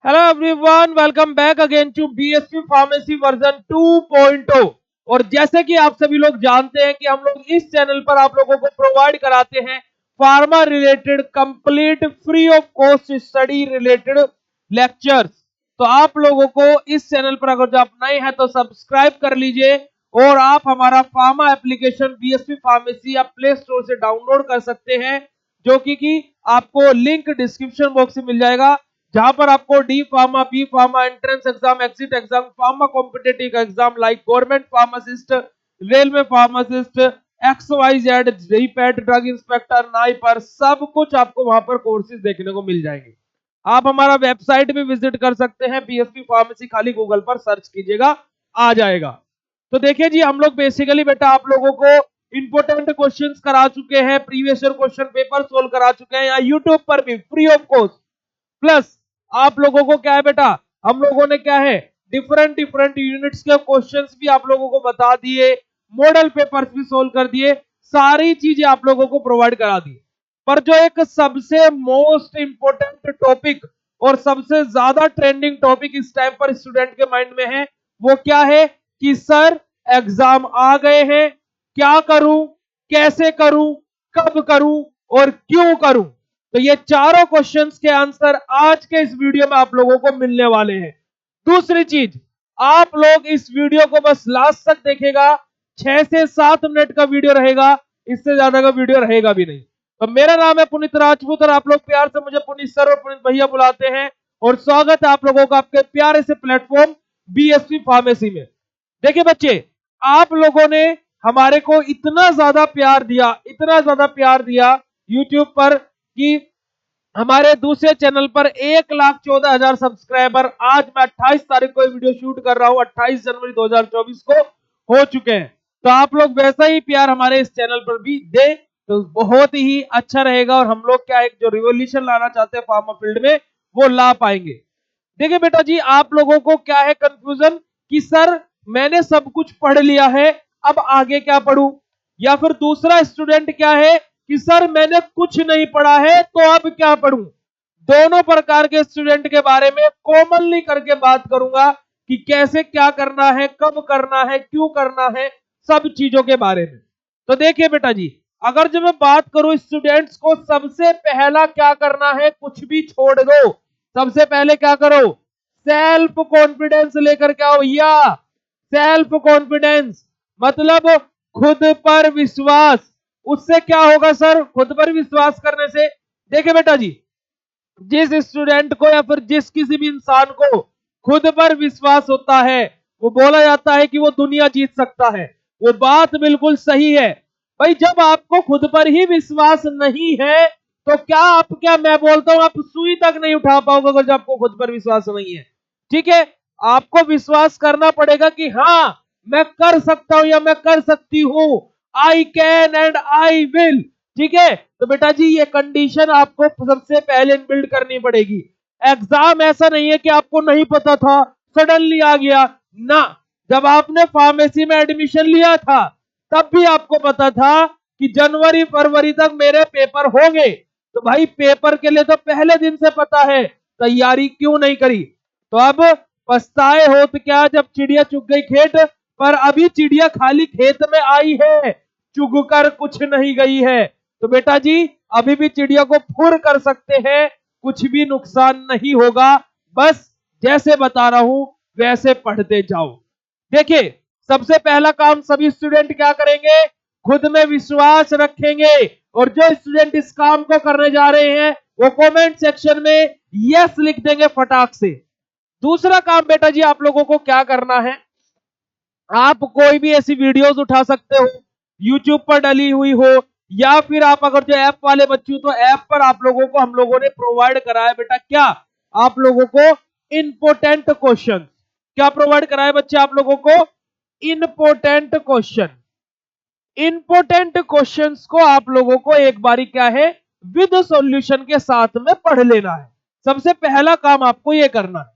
Hello everyone, welcome back again to BSc pharmacy version 2.0। और जैसे कि आप सभी लोग जानते हैं कि हम लोग इस चैनल पर आप लोगों को प्रोवाइड कराते हैं pharma related complete free of cost study related lectures. तो आप लोगों को इस चैनल पर अगर आप नए हैं तो सब्सक्राइब कर लीजिए और आप हमारा फार्मा एप्लीकेशन बीएससी फार्मेसी आप प्ले स्टोर से डाउनलोड कर सकते हैं, जो कि आपको लिंक डिस्क्रिप्शन बॉक्स में मिल जाएगा, जहां पर आपको D pharma, B pharma, entrance exam, exit exam, pharma competitive exam like government pharmacist, railway pharmacist, XYZ, GPAT, drug inspector, नाई पर सब कुछ आपको वहां पर कोर्सेज देखने को मिल जाएंगे। आप हमारा वेबसाइट भी विजिट कर सकते हैं, बीएसपी फार्मेसी खाली गूगल पर सर्च कीजिएगा, आ जाएगा। तो देखिए जी, हम लोग बेसिकली बेटा आप लोगों को इंपोर्टेंट क्वेश्चंस करा चुके हैं, previous year question paper solve करा चुके हैं, यहाँ यूट्यूब पर भी फ्री ऑफ कॉस्ट। प्लस आप लोगों को क्या है बेटा, हम लोगों ने क्या है डिफरेंट डिफरेंट यूनिट्स के क्वेश्चंस भी आप लोगों को बता दिए, मॉडल पेपर्स भी सोल्व कर दिए, सारी चीजें आप लोगों को प्रोवाइड करा दी। पर जो एक सबसे मोस्ट इंपोर्टेंट टॉपिक और सबसे ज्यादा ट्रेंडिंग टॉपिक इस टाइम पर स्टूडेंट के माइंड में है, वो क्या है कि सर एग्जाम आ गए हैं, क्या करूं, कैसे करूं, कब करूं और क्यों करूं। तो ये चारों क्वेश्चंस के आंसर आज के इस वीडियो में आप लोगों को मिलने वाले हैं। दूसरी चीज, आप लोग इस वीडियो को बस लास्ट तक देखेगा, 6 से 7 मिनट का वीडियो रहेगा, इससे ज्यादा का वीडियो रहेगा भी नहीं। तो मेरा नाम है पुनीत राजपूत और आप लोग प्यार से मुझे पुनीत सर और पुनीत भैया बुलाते हैं, और स्वागत है आप लोगों का आपके प्यारे से प्लेटफॉर्म बीएससी फार्मेसी में। देखिए बच्चे, आप लोगों ने हमारे को इतना ज्यादा प्यार दिया, इतना ज्यादा प्यार दिया यूट्यूब पर कि हमारे दूसरे चैनल पर 1,14,000 सब्सक्राइबर आज मैं 28 तारीख को वीडियो शूट कर रहा हूं, 28 जनवरी 2024 को हो चुके हैं। तो आप लोग वैसा ही प्यार हमारे इस चैनल पर भी दे तो बहुत ही अच्छा रहेगा, और हम लोग क्या एक जो रिवॉल्यूशन लाना चाहते हैं फार्मा फील्ड में वो ला पाएंगे। देखिए बेटा जी, आप लोगों को क्या है कंफ्यूजन कि सर मैंने सब कुछ पढ़ लिया है, अब आगे क्या पढ़ूं। या फिर दूसरा स्टूडेंट क्या है कि सर मैंने कुछ नहीं पढ़ा है तो अब क्या पढ़ूं। दोनों प्रकार के स्टूडेंट के बारे में कॉमनली करके बात करूंगा कि कैसे क्या करना है, कब करना है, क्यों करना है, सब चीजों के बारे में। तो देखिए बेटा जी, अगर जब मैं बात करूं स्टूडेंट्स को, सबसे पहला क्या करना है, कुछ भी छोड़ दो, सबसे पहले क्या करो, सेल्फ कॉन्फिडेंस लेकर के आओ भैया। सेल्फ कॉन्फिडेंस मतलब खुद पर विश्वास। उससे क्या होगा सर, खुद पर विश्वास करने से, देखिए बेटा जी, जिस स्टूडेंट को या फिर जिस किसी भी इंसान को खुद पर विश्वास होता है, वो बोला जाता है कि वो दुनिया जीत सकता है। वो बात बिल्कुल सही है भाई। जब आपको खुद पर ही विश्वास नहीं है तो क्या मैं बोलता हूं आप सुई तक नहीं उठा पाओगे अगर जब आपको खुद पर विश्वास नहीं है। ठीक है, आपको विश्वास करना पड़ेगा कि हाँ मैं कर सकता हूं या मैं कर सकती हूं, I can and I will. ठीक है, तो बेटा जी ये कंडीशन आपको सबसे पहले बिल्ड करनी पड़ेगी। एग्जाम ऐसा नहीं है कि आपको नहीं पता था सडनली आ गया ना। जब आपने फार्मेसी में एडमिशन लिया था तब भी आपको पता था कि जनवरी फरवरी तक मेरे पेपर होंगे। तो भाई पेपर के लिए तो पहले दिन से पता है, तैयारी क्यों नहीं करी। तो अब पछताए हो तो क्या जब चिड़िया चुग गई खेत, पर अभी चिड़िया खाली खेत में आई है, चुग कर कुछ नहीं गई है। तो बेटा जी अभी भी चिड़िया को फुर कर सकते हैं, कुछ भी नुकसान नहीं होगा। बस जैसे बता रहा हूं वैसे पढ़ते जाओ। देखिए, सबसे पहला काम सभी स्टूडेंट क्या करेंगे, खुद में विश्वास रखेंगे, और जो स्टूडेंट इस काम को करने जा रहे हैं वो कमेंट सेक्शन में यस लिख देंगे फटाक से। दूसरा काम बेटा जी आप लोगों को क्या करना है, आप कोई भी ऐसी वीडियोस उठा सकते हो यूट्यूब पर डली हुई हो, या फिर आप अगर जो ऐप वाले बच्चे हो तो ऐप पर आप लोगों को हम लोगों ने प्रोवाइड कराया बेटा क्या, आप लोगों को इंपोर्टेंट क्वेश्चन। क्या प्रोवाइड कराया बच्चे आप लोगों को, इंपोर्टेंट क्वेश्चन। इंपोर्टेंट क्वेश्चंस को आप लोगों को एक बारी क्या है विद सॉल्यूशन के साथ में पढ़ लेना है। सबसे पहला काम आपको यह करना है।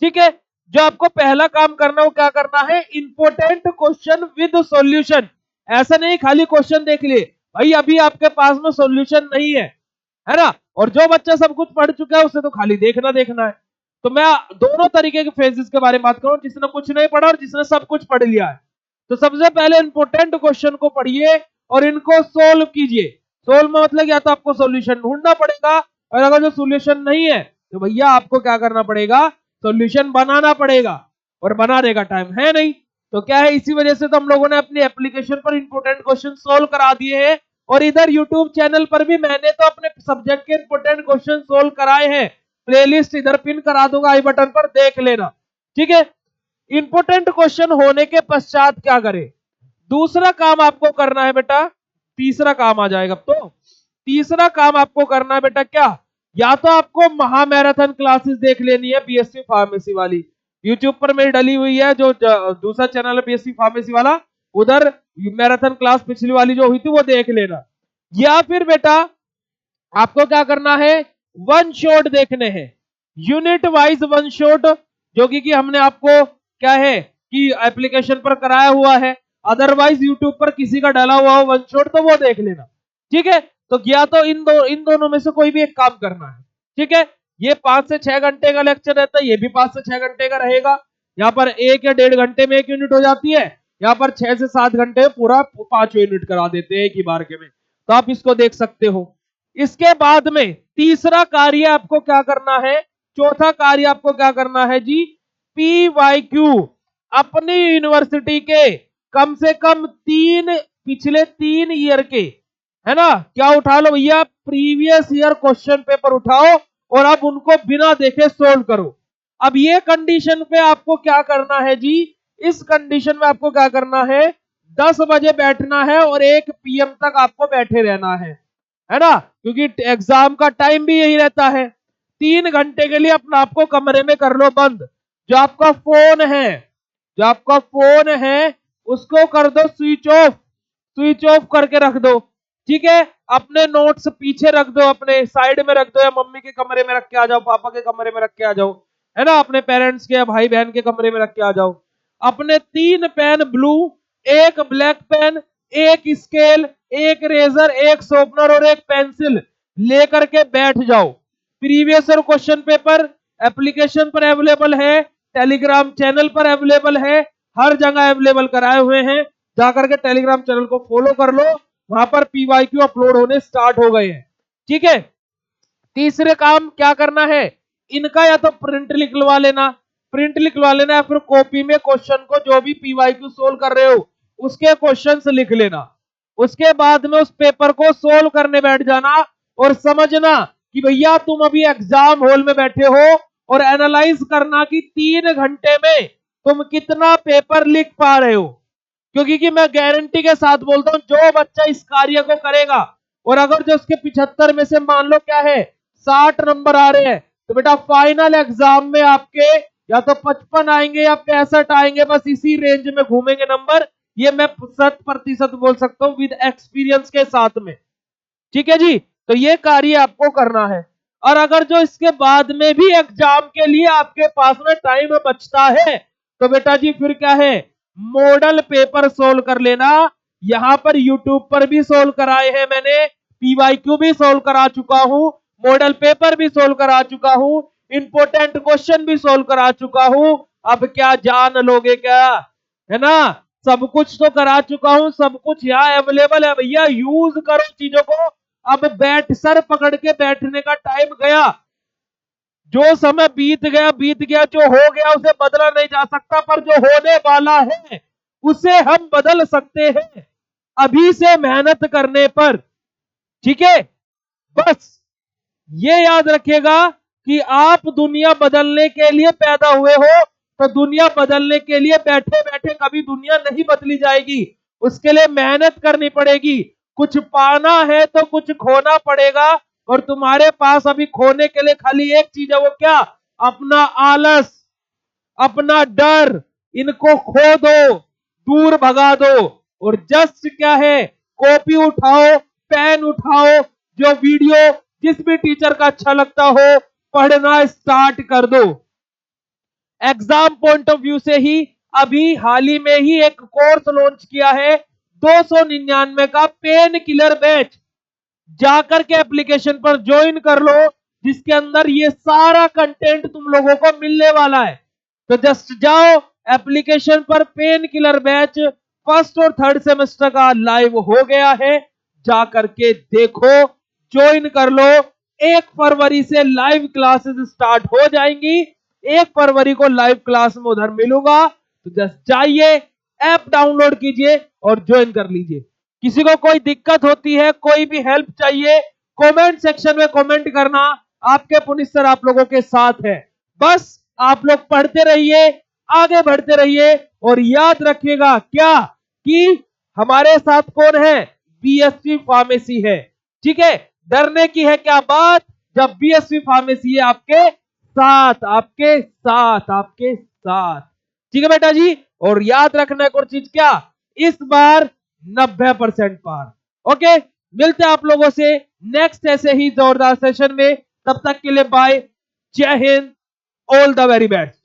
ठीक है, जो आपको पहला काम करना है वो क्या करना है, इंपोर्टेंट क्वेश्चन विद सॉल्यूशन। ऐसा नहीं खाली क्वेश्चन देख लिए, भाई अभी आपके पास में सॉल्यूशन नहीं है, है ना, और जो बच्चा सब कुछ पढ़ चुका है उसे तो खाली देखना देखना है। तो मैं दोनों तरीके के फेजेस के बारे में बात करूं, जिसने कुछ नहीं पढ़ा और जिसने सब कुछ पढ़ लिया है। तो सबसे पहले इंपोर्टेंट क्वेश्चन को पढ़िए और इनको सोल्व कीजिए। सोल्व में मतलब या तो आपको सॉल्यूशन ढूंढना पड़ेगा, और अगर जो सॉल्यूशन नहीं है तो भैया आपको क्या करना पड़ेगा, सॉल्यूशन बनाना पड़ेगा, और बनाने का टाइम है नहीं। तो क्या है, इसी वजह से तो हम लोगों ने अपनी एप्लीकेशन पर इंपोर्टेंट क्वेश्चन सोल्व करा दिए हैं, और इधर यूट्यूब चैनल पर भी मैंने तो अपने सब्जेक्ट के इंपोर्टेंट क्वेश्चन सोल्व कराए हैं। प्लेलिस्ट इधर पिन करा दूंगा आई बटन पर, देख लेना, ठीक है। इंपोर्टेंट क्वेश्चन होने के पश्चात क्या करें, दूसरा काम आपको करना है बेटा, तीसरा काम आ जाएगा। तो तीसरा काम आपको करना है बेटा क्या, या तो आपको महामैराथन क्लासेस देख लेनी है बीएससी फार्मेसी वाली, यूट्यूब पर मेरी डली हुई है, जो दूसरा चैनल है बीएससी फार्मेसी वाला, उधर मैराथन क्लास पिछली वाली जो हुई थी वो देख लेना। या फिर बेटा आपको क्या करना है, वन शॉट देखने हैं, यूनिट वाइज वन शॉट, जो कि हमने आपको क्या है कि एप्लीकेशन पर कराया हुआ है। अदरवाइज यूट्यूब पर किसी का डाला हुआ हो वन शॉट तो वो देख लेना, ठीक है। तो या तो इन दोनों में से कोई भी एक काम करना है, ठीक है। ये 5 से 6 घंटे का लेक्चर रहता है, ये भी 5 से 6 घंटे का रहेगा। यहाँ पर 1 या 1.5 घंटे में 1 यूनिट हो जाती है, यहाँ पर 6 से 7 घंटे पूरा 5 यूनिट करा देते हैं एक ही बार के में। तो आप इसको देख सकते हो। इसके बाद में तीसरा कार्य आपको क्या करना है, चौथा कार्य आपको क्या करना है जी, PYQ अपनी यूनिवर्सिटी के कम से कम पिछले 3 ईयर के, है ना, क्या उठा लो भैया, प्रीवियस ईयर क्वेश्चन पेपर उठाओ और अब उनको बिना देखे सोल्व करो। अब ये कंडीशन पे आपको क्या करना है जी, इस कंडीशन में आपको क्या करना है, 10 बजे बैठना है और 1 PM तक आपको बैठे रहना है ना, क्योंकि एग्जाम का टाइम भी यही रहता है। 3 घंटे के लिए अपना आपको कमरे में कर लो बंद, जो आपका फोन है उसको कर दो स्विच ऑफ करके रख दो, ठीक है। अपने नोट्स पीछे रख दो, अपने साइड में रख दो, या मम्मी के कमरे में रख के आ जाओ, पापा के कमरे में रख के आ जाओ, है ना, अपने पेरेंट्स के या भाई बहन के कमरे में रख के आ जाओ। अपने 3 pen blue, 1 black pen, 1 scale, 1 eraser, 1 sharpener और 1 पेंसिल लेकर के बैठ जाओ। Previous year question paper application पर अवेलेबल है, टेलीग्राम चैनल पर अवेलेबल है, हर जगह अवेलेबल कराए हुए हैं। जाकर के टेलीग्राम चैनल को फॉलो कर लो, वहां पर PYQ अपलोड होने स्टार्ट हो गए हैं, ठीक है। तीसरे काम क्या करना है, इनका या तो प्रिंट निकलवा लेना, या फिर कॉपी में क्वेश्चन को जो भी PYQ सोल्व कर रहे हो उसके क्वेश्चंस लिख लेना। उसके बाद में उस पेपर को सोल्व करने बैठ जाना और समझना कि भैया तुम अभी एग्जाम हॉल में बैठे हो, और एनालाइज करना कि 3 घंटे में तुम कितना पेपर लिख पा रहे हो। क्योंकि कि मैं गारंटी के साथ बोलता हूं, जो बच्चा इस कार्य को करेगा और अगर जो उसके 75 में से मान लो क्या है 60 नंबर आ रहे हैं, तो बेटा फाइनल एग्जाम में आपके या तो 55 आएंगे या 65 आएंगे, बस इसी रेंज में घूमेंगे नंबर। ये मैं 100% बोल सकता हूं विद एक्सपीरियंस के साथ में, ठीक है जी। तो ये कार्य आपको करना है। और अगर जो इसके बाद में भी एग्जाम के लिए आपके पास में टाइम बचता है, तो बेटा जी फिर क्या है, मॉडल पेपर सोल्व कर लेना। यहां पर यूट्यूब पर भी सोल्व कराए हैं मैंने, PYQ भी सोल्व करा चुका हूं, मॉडल पेपर भी सोल्व करा चुका हूं, इंपोर्टेंट क्वेश्चन भी सोल्व करा चुका हूं। अब क्या जान लोगे क्या, है ना, सब कुछ तो करा चुका हूं, सब कुछ यहाँ अवेलेबल है भैया, यूज करो चीजों को। अब सर पकड़ के बैठने का टाइम गया, जो समय बीत गया, जो हो गया उसे बदला नहीं जा सकता, पर जो होने वाला है उसे हम बदल सकते हैं अभी से मेहनत करने पर, ठीक है। बस ये याद रखिएगा कि आप दुनिया बदलने के लिए पैदा हुए हो, तो दुनिया बदलने के लिए बैठे बैठे कभी दुनिया नहीं बदली जाएगी, उसके लिए मेहनत करनी पड़ेगी। कुछ पाना है तो कुछ खोना पड़ेगा, और तुम्हारे पास अभी खोने के लिए खाली एक चीज है, वो क्या, अपना आलस, अपना डर, इनको खो दो, दूर भगा दो, और जस्ट क्या है, कॉपी उठाओ, पेन उठाओ, जो वीडियो जिस भी टीचर का अच्छा लगता हो पढ़ना स्टार्ट कर दो। एग्जाम पॉइंट ऑफ व्यू से ही अभी हाल ही में ही एक कोर्स लॉन्च किया है 299 का पेन किलर बैच, जाकर के एप्लीकेशन पर ज्वाइन कर लो। जिसके अंदर ये सारा कंटेंट तुम लोगों को मिलने वाला है। तो जस्ट जाओ एप्लीकेशन पर, पेन किलर बैच फर्स्ट और थर्ड सेमेस्टर का लाइव हो गया है, जा करके देखो, ज्वाइन कर लो। 1 फरवरी से लाइव क्लासेस स्टार्ट हो जाएंगी। 1 फरवरी को लाइव क्लास में उधर मिलूंगा। तो जस्ट जाइए, ऐप डाउनलोड कीजिए और ज्वाइन कर लीजिए। किसी को कोई दिक्कत होती है, कोई भी हेल्प चाहिए, कमेंट सेक्शन में कमेंट करना। आपके पुनीत सर आप लोगों के साथ है। बस आप लोग पढ़ते रहिए, आगे बढ़ते रहिए और याद रखिएगा क्या कि हमारे साथ कौन है? बीएसवी फार्मेसी है। ठीक है, डरने की है क्या बात, जब बीएसवी फार्मेसी है आपके साथ, आपके साथ, आपके साथ। ठीक है बेटा जी, और याद रखना एक और चीज, क्या इस बार 90% पार। ओके, मिलते हैं आप लोगों से नेक्स्ट ऐसे ही जोरदार सेशन में। तब तक के लिए बाय, जय Hind, all the very best.